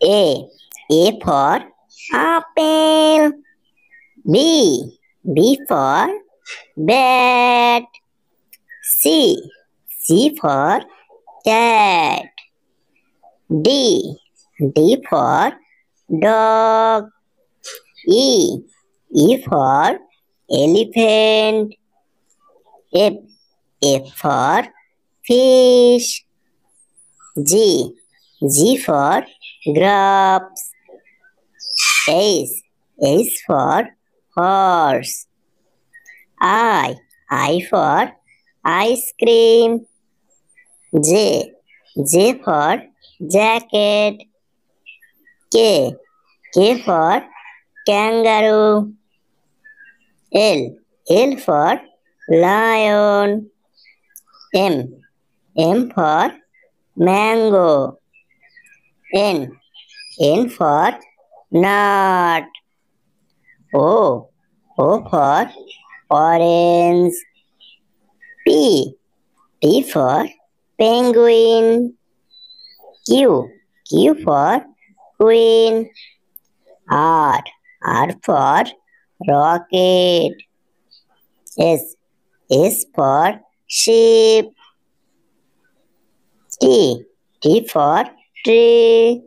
A. A for apple. B. B for bat. C. C for cat. D. D for dog. E. E for elephant. F. F for fish. G. G for grapes. H. H for horse. I for ice cream. J. J for jacket. K. K for kangaroo. L. L for lion. M. M for mango. N. N for nut. O. O for orange. P. P for penguin. Q. Q for queen. R. R for rocket. S. S for sheep. T. T for tree.